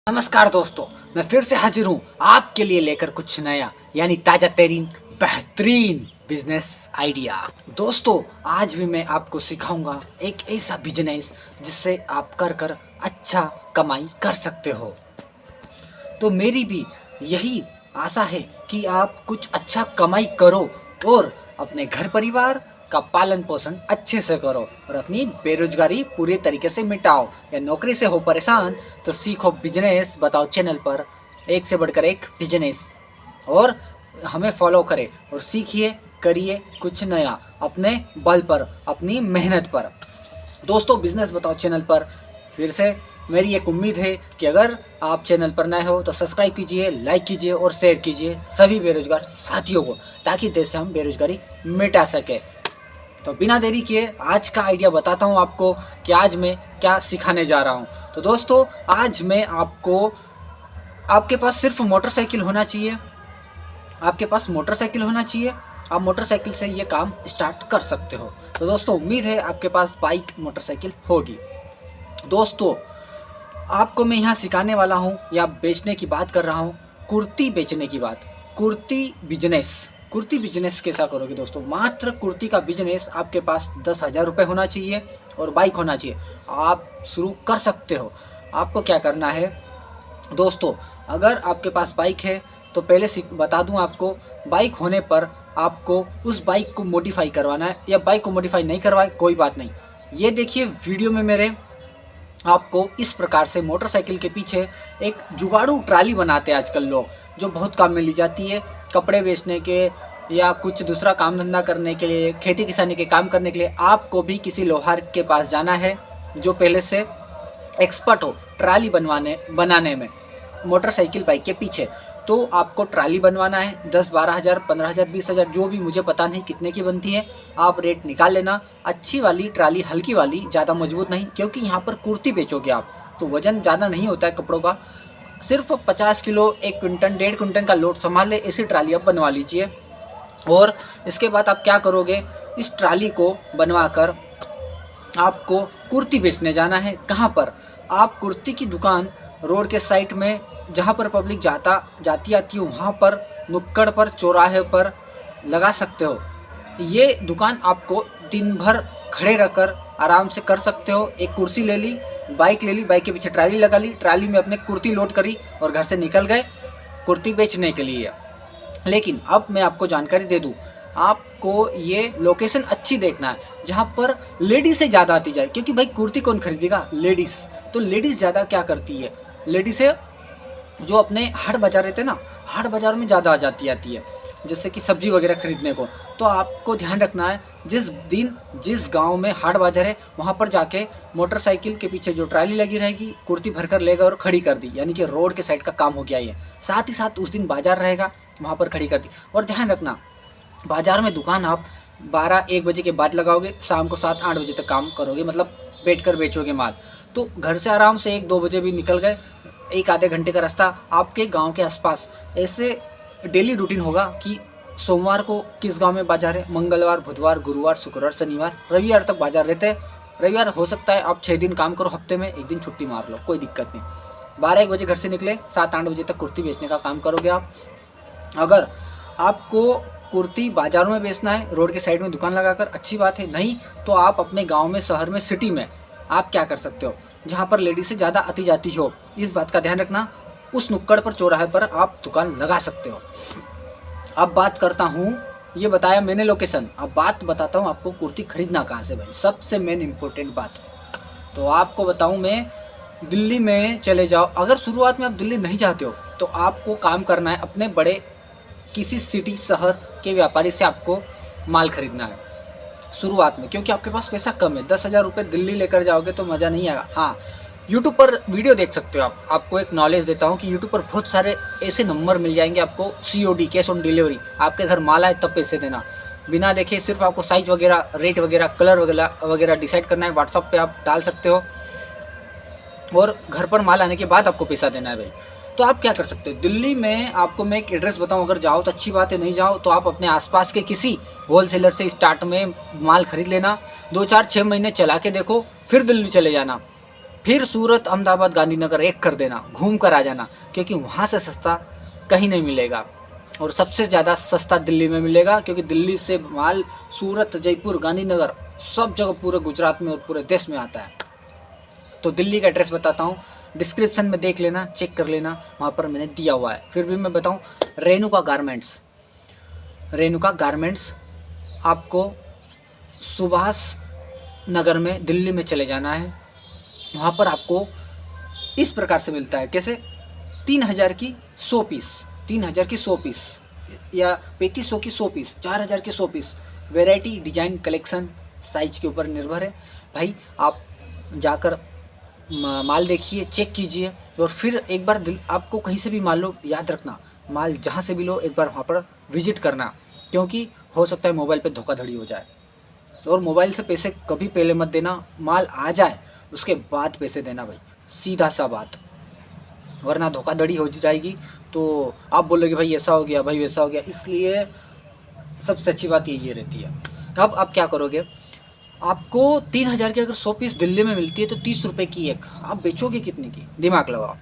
नमस्कार दोस्तों, मैं फिर से हाजिर हूँ आपके लिए लेकर कुछ नया यानी ताज़ा तरीन बेहतरीन बिजनेस आइडिया। दोस्तों, आज भी मैं आपको सिखाऊंगा एक ऐसा बिजनेस जिससे आप कर कर अच्छा कमाई कर सकते हो। तो मेरी भी यही आशा है कि आप कुछ अच्छा कमाई करो और अपने घर परिवार का पालन पोषण अच्छे से करो और अपनी बेरोजगारी पूरे तरीके से मिटाओ। या नौकरी से हो परेशान तो सीखो बिजनेस बताओ चैनल पर, एक से बढ़कर एक बिजनेस, और हमें फॉलो करें और सीखिए, करिए कुछ नया अपने बल पर, अपनी मेहनत पर। दोस्तों, बिजनेस बताओ चैनल पर फिर से मेरी एक उम्मीद है कि अगर आप चैनल पर नए हो तो सब्सक्राइब कीजिए, लाइक कीजिए और शेयर कीजिए सभी बेरोजगार साथियों को, ताकि देश से हम बेरोजगारी मिटा सके। तो बिना देरी किए आज का आइडिया बताता हूँ आपको कि आज मैं क्या सिखाने जा रहा हूँ। तो दोस्तों, आज मैं आपको, आपके पास सिर्फ मोटरसाइकिल होना चाहिए, आपके पास मोटरसाइकिल होना चाहिए, आप मोटरसाइकिल से ये काम स्टार्ट कर सकते हो। तो दोस्तों, उम्मीद है आपके पास बाइक मोटरसाइकिल होगी। दोस्तों, आपको मैं यहाँ सिखाने वाला हूँ या बेचने की बात कर रहा हूँ, कुर्ती बेचने की बात। कुर्ती बिजनेस कैसा करोगे दोस्तों? मात्र कुर्ती का बिजनेस आपके पास 10,000 रुपये होना चाहिए और बाइक होना चाहिए, आप शुरू कर सकते हो। आपको क्या करना है दोस्तों, अगर आपके पास बाइक है तो पहले बता दूं आपको, बाइक होने पर आपको उस बाइक को मॉडिफाई करवाना है, या बाइक को मॉडिफाई नहीं करवाए कोई बात नहीं। ये देखिए वीडियो में मेरे आपको इस प्रकार से मोटरसाइकिल के पीछे एक जुगाड़ू ट्राली बनाते हैं आजकल लोग, जो बहुत काम में ली जाती है कपड़े बेचने के या कुछ दूसरा काम धंधा करने के लिए, खेती किसानी के काम करने के लिए। आपको भी किसी लोहार के पास जाना है जो पहले से एक्सपर्ट हो ट्राली बनाने में मोटरसाइकिल बाइक के पीछे। तो आपको ट्राली बनवाना है 10-12 हज़ार, 15 हज़ार, 20 हज़ार, जो भी, मुझे पता नहीं कितने की बनती है, आप रेट निकाल लेना। अच्छी वाली ट्राली, हल्की वाली, ज़्यादा मजबूत नहीं, क्योंकि यहाँ पर कुर्ती बेचोगे आप तो वज़न ज़्यादा नहीं होता है कपड़ों का। सिर्फ 50 किलो, 1 क्विंटल, 1.5 क्विंटल का लोड संभाल ले, ऐसी ट्राली आप बनवा लीजिए। और इसके बाद आप क्या करोगे, इस ट्राली को बनवा कर आपको कुर्ती बेचने जाना है। कहाँ पर? आप कुर्ती की दुकान रोड के साइड में, जहाँ पर पब्लिक जाती आती है, वहाँ पर नुक्कड़ पर, चौराहे पर लगा सकते हो। ये दुकान आपको दिन भर खड़े रहकर आराम से कर सकते हो। एक कुर्सी ले ली, बाइक ले ली, बाइक के पीछे ट्राली लगा ली, ट्राली में अपने कुर्ती लोड करी और घर से निकल गए कुर्ती बेचने के लिए। लेकिन अब मैं आपको जानकारी दे दूं, आपको ये लोकेशन अच्छी देखना है जहाँ पर लेडीज़ें ज़्यादा आती जाए, क्योंकि भाई कुर्ती कौन खरीदेगा? लेडीज़। तो लेडीज़ ज़्यादा क्या करती है, लेडीज़ें जो अपने हाट बाज़ार रहते हैं ना, हाट बाज़ार में ज़्यादा आती है, जैसे कि सब्जी वगैरह खरीदने को। तो आपको ध्यान रखना है, जिस दिन जिस गांव में हाट बाज़ार है वहाँ पर जाके मोटरसाइकिल के पीछे जो ट्राली लगी रहेगी, कुर्ती भरकर लेगा और खड़ी कर दी, यानी कि रोड के साइड का काम हो गया ये। साथ ही साथ उस दिन बाज़ार रहेगा, वहाँ पर खड़ी कर दी। और ध्यान रखना, बाज़ार में दुकान आप 12-1 बजे के बाद लगाओगे, शाम को 7-8 बजे तक काम करोगे, मतलब बैठ कर बेचोगे माल। तो घर से आराम से 1-2 बजे भी निकल गए, 1 आधे घंटे का रास्ता आपके गांव के आसपास। ऐसे डेली रूटीन होगा कि सोमवार को किस गांव में बाजार है, मंगलवार, बुधवार, गुरुवार, शुक्रवार, शनिवार, रविवार तक बाजार रहते हैं। रविवार हो सकता है आप 6 दिन काम करो, हफ्ते में 1 दिन छुट्टी मार लो, कोई दिक्कत नहीं। 12-1 बजे घर से निकले, 7-8 बजे तक कुर्ती बेचने का काम करोगे आप। अगर आपको कुर्ती बाज़ारों में बेचना है, रोड के साइड में दुकान लगाकर, अच्छी बात है। नहीं तो आप अपने गांव में, शहर में, सिटी में आप क्या कर सकते हो, जहां पर लेडीज़ से ज़्यादा आती जाती हो, इस बात का ध्यान रखना, उस नुक्कड़ पर, चौराहे पर आप दुकान लगा सकते हो। अब बात करता हूँ, ये बताया मैंने लोकेशन, अब बात बताता हूँ आपको कुर्ती खरीदना कहाँ से भाई, सबसे मेन इम्पोर्टेंट बात। तो आपको बताऊँ मैं, दिल्ली में चले जाओ। अगर शुरुआत में आप दिल्ली नहीं जाते हो तो आपको काम करना है अपने बड़े किसी सिटी, शहर के व्यापारी से आपको माल खरीदना है शुरुआत में, क्योंकि आपके पास पैसा कम है। 10,000 रुपये दिल्ली लेकर जाओगे तो मज़ा नहीं आएगा। हाँ, यूट्यूब पर वीडियो देख सकते हो आप। आपको एक नॉलेज देता हूँ कि यूट्यूब पर बहुत सारे ऐसे नंबर मिल जाएंगे आपको, COD, कैश ऑन डिलीवरी, आपके घर माल आए तब पैसे देना, बिना देखे सिर्फ आपको साइज़ वगैरह, रेट वगैरह, कलर वगैरह डिसाइड करना है। व्हाट्सअप पे आप डाल सकते हो और घर पर माल आने के बाद आपको पैसा देना है भाई। तो आप क्या कर सकते हो, दिल्ली में आपको मैं एक एड्रेस बताऊं, अगर जाओ तो अच्छी बात है, नहीं जाओ तो आप अपने आसपास के किसी होलसेलर से स्टार्ट में माल खरीद लेना, 2-4-6 महीने चला के देखो, फिर दिल्ली चले जाना। फिर सूरत, अहमदाबाद, गांधीनगर एक कर देना, घूम कर आ जाना, क्योंकि वहाँ से सस्ता कहीं नहीं मिलेगा। और सबसे ज़्यादा सस्ता दिल्ली में मिलेगा, क्योंकि दिल्ली से माल सूरत, जयपुर, गांधीनगर सब जगह पूरे गुजरात में और पूरे देश में आता है। तो दिल्ली का एड्रेस बताता हूँ, डिस्क्रिप्शन में देख लेना, चेक कर लेना, वहाँ पर मैंने दिया हुआ है। फिर भी मैं बताऊँ, रेणुका गारमेंट्स, रेणुका गारमेंट्स आपको सुभाष नगर में दिल्ली में चले जाना है। वहाँ पर आपको इस प्रकार से मिलता है, कैसे 3000 की 100 पीस, 3000 की 100 पीस या 3500 की 100 पीस, 4000 की 100 piece. Variety, design, collection, size के ऊपर निर्भर है भाई। आप जाकर माल देखिए, चेक कीजिए, और फिर एक बार आपको कहीं से भी माल लो, याद रखना, माल जहाँ से भी लो एक बार वहाँ पर विजिट करना, क्योंकि हो सकता है मोबाइल पे धोखाधड़ी हो जाए। और मोबाइल से पैसे कभी पहले मत देना, माल आ जाए उसके बाद पैसे देना भाई, सीधा सा बात, वरना धोखाधड़ी हो जाएगी। तो आप बोलोगे भाई ऐसा हो गया, भाई वैसा हो गया। इसलिए सबसे अच्छी बात यही रहती है। अब आप क्या करोगे, आपको 3000 की अगर 100 पीस दिल्ली में मिलती है तो 30 रुपये की एक, आप बेचोगे कितने की, दिमाग लगाओ।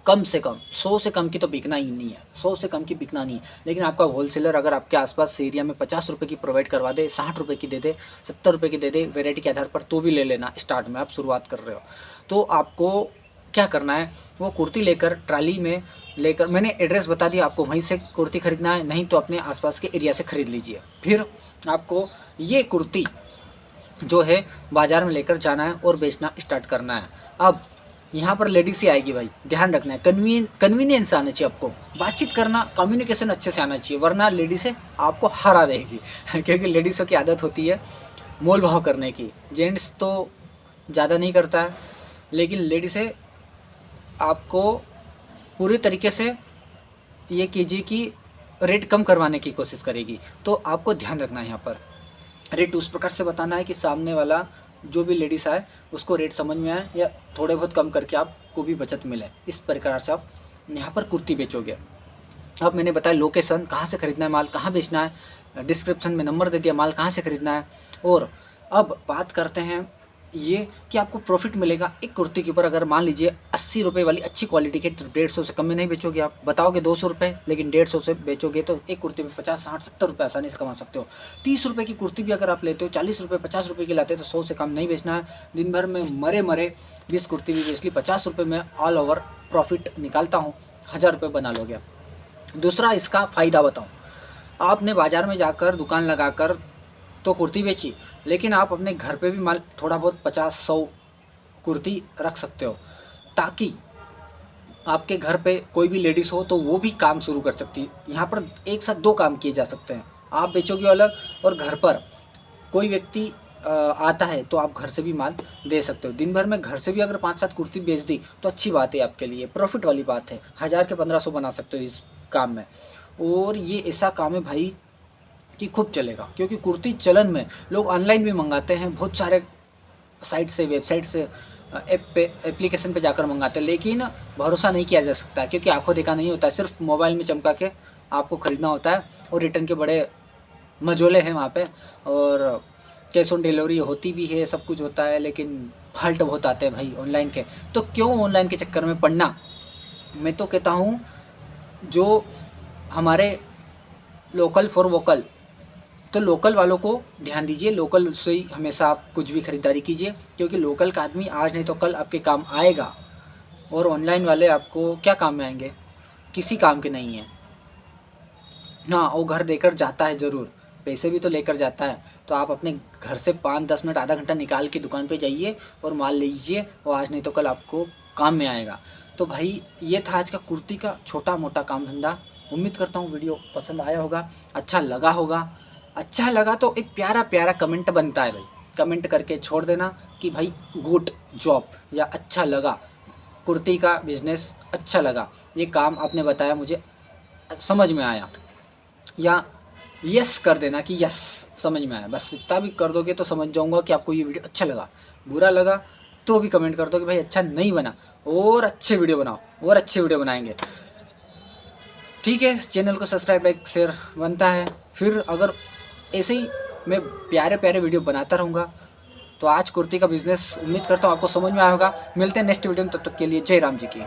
कम से कम 100 से कम की तो बिकना ही नहीं है, 100 से कम की बिकना नहीं है। लेकिन आपका होलसेलर अगर आपके आसपास एरिया में 50 रुपये की प्रोवाइड करवा दे, 60 रुपये की दे दे, 70 रुपये की दे दे, वैरायटी के आधार पर, तो भी ले लेना। स्टार्ट में आप शुरुआत कर रहे हो तो आपको क्या करना है, वो कुर्ती लेकर ट्राली में लेकर, मैंने एड्रेस बता दिया आपको, वहीं से कुर्ती खरीदना है, नहीं तो अपने आसपास के एरिया से ख़रीद लीजिए। फिर आपको ये कुर्ती जो है बाज़ार में लेकर जाना है और बेचना स्टार्ट करना है। अब यहाँ पर लेडीज ही आएगी भाई, ध्यान रखना है, कन्वीनियंस आना चाहिए आपको, बातचीत करना, कम्युनिकेशन अच्छे से आना चाहिए, वरना लेडीज़ से आपको हरा देगी क्योंकि लेडीज़ों की आदत होती है मोल भाव करने की। जेंट्स तो ज़्यादा नहीं करता है, लेकिन लेडीज़ से आपको पूरी तरीके से ये कीजिए कि रेट कम करवाने की कोशिश करेगी। तो आपको ध्यान रखना है, यहाँ पर रेट उस प्रकार से बताना है कि सामने वाला जो भी लेडीज़ आए उसको रेट समझ में आए, या थोड़े बहुत कम करके आपको भी बचत मिले। इस प्रकार से आप यहाँ पर कुर्ती बेचोगे। अब मैंने बताया लोकेशन, कहाँ से ख़रीदना है माल, कहाँ बेचना है, डिस्क्रिप्शन में नंबर दे दिया, माल कहाँ से ख़रीदना है। और अब बात करते हैं ये कि आपको प्रॉफिट मिलेगा एक कुर्ती के ऊपर। अगर मान लीजिए 80 रुपये वाली अच्छी क्वालिटी के 150 से कम में नहीं बेचोगे, आप बताओगे 200 रुपये, लेकिन 150 से बेचोगे तो एक कुर्ती में 50, 60, 70 रुपये आसानी से कमा सकते हो। 30 रुपये की कुर्ती भी अगर आप लेते हो, 40 रुपये, 50 रुपये की लाते हो, तो 100 से कम नहीं बेचना है। दिन भर में मरे 20 कुर्ती भी बेच ली, 50 रुपये में ऑल ओवर प्रॉफिट निकालता हूँ, 1000 रुपये बना लोगे। दूसरा इसका फ़ायदा बताऊँ, आपने बाज़ार में जाकर दुकान लगाकर तो कुर्ती बेची, लेकिन आप अपने घर पे भी माल थोड़ा बहुत 50-100 कुर्ती रख सकते हो, ताकि आपके घर पे कोई भी लेडीज़ हो तो वो भी काम शुरू कर सकती है। यहाँ पर एक साथ 2 काम किए जा सकते हैं, आप बेचोगे अलग, और घर पर कोई व्यक्ति आता है तो आप घर से भी माल दे सकते हो। दिन भर में घर से भी अगर 5-7 कुर्ती बेच दी तो अच्छी बात है, आपके लिए प्रॉफिट वाली बात है। 1000 के 1500 बना सकते हो इस काम में। और ये ऐसा काम है भाई कि खूब चलेगा, क्योंकि कुर्ती चलन में लोग ऑनलाइन भी मंगाते हैं, बहुत सारे साइट से, वेबसाइट से, एप्लीकेशन पे जाकर मंगाते हैं, लेकिन भरोसा नहीं किया जा सकता, क्योंकि आंखों देखा नहीं होता है, सिर्फ मोबाइल में चमका के आपको ख़रीदना होता है। और रिटर्न के बड़े मजोले हैं वहाँ पे, और कैश ऑन डिलीवरी होती भी है, सब कुछ होता है, लेकिन फॉल्ट बहुत आते हैं भाई ऑनलाइन के। तो क्यों ऑनलाइन के चक्कर में पड़ना। मैं तो कहता हूँ जो हमारे लोकल फॉर वोकल, तो लोकल वालों को ध्यान दीजिए, लोकल से ही हमेशा आप कुछ भी ख़रीदारी कीजिए, क्योंकि लोकल का आदमी आज नहीं तो कल आपके काम आएगा। और ऑनलाइन वाले आपको क्या काम में आएंगे, किसी काम के नहीं है। हाँ, वो घर देकर जाता है ज़रूर, पैसे भी तो लेकर जाता है। तो आप अपने घर से 5-10 मिनट, आधा घंटा निकाल के दुकान पे जाइए और माल लीजिए, वो आज नहीं तो कल आपको काम में आएगा। तो भाई ये था आज का कुर्ती का छोटा मोटा काम धंधा। उम्मीद करता हूँ वीडियो पसंद आया होगा, अच्छा लगा होगा। अच्छा लगा तो एक प्यारा प्यारा कमेंट बनता है भाई, कमेंट करके छोड़ देना कि भाई गुड जॉब, या अच्छा लगा, कुर्ती का बिज़नेस अच्छा लगा, ये काम आपने बताया मुझे समझ में आया, या यस कर देना कि यस समझ में आया। बस इतना भी कर दोगे तो समझ जाऊंगा कि आपको ये वीडियो अच्छा लगा। बुरा लगा तो भी कमेंट कर दो कि भाई अच्छा नहीं बना, और अच्छे वीडियो बनाओ, और अच्छे वीडियो बनाएंगे। ठीक है, चैनल को सब्सक्राइब, लाइक, शेयर बनता है। फिर अगर ऐसे ही मैं प्यारे प्यारे वीडियो बनाता रहूँगा तो आज कुर्ती का बिजनेस उम्मीद करता हूँ आपको समझ में आया होगा। मिलते हैं नेक्स्ट वीडियो में, तब तक के लिए जय राम जी की।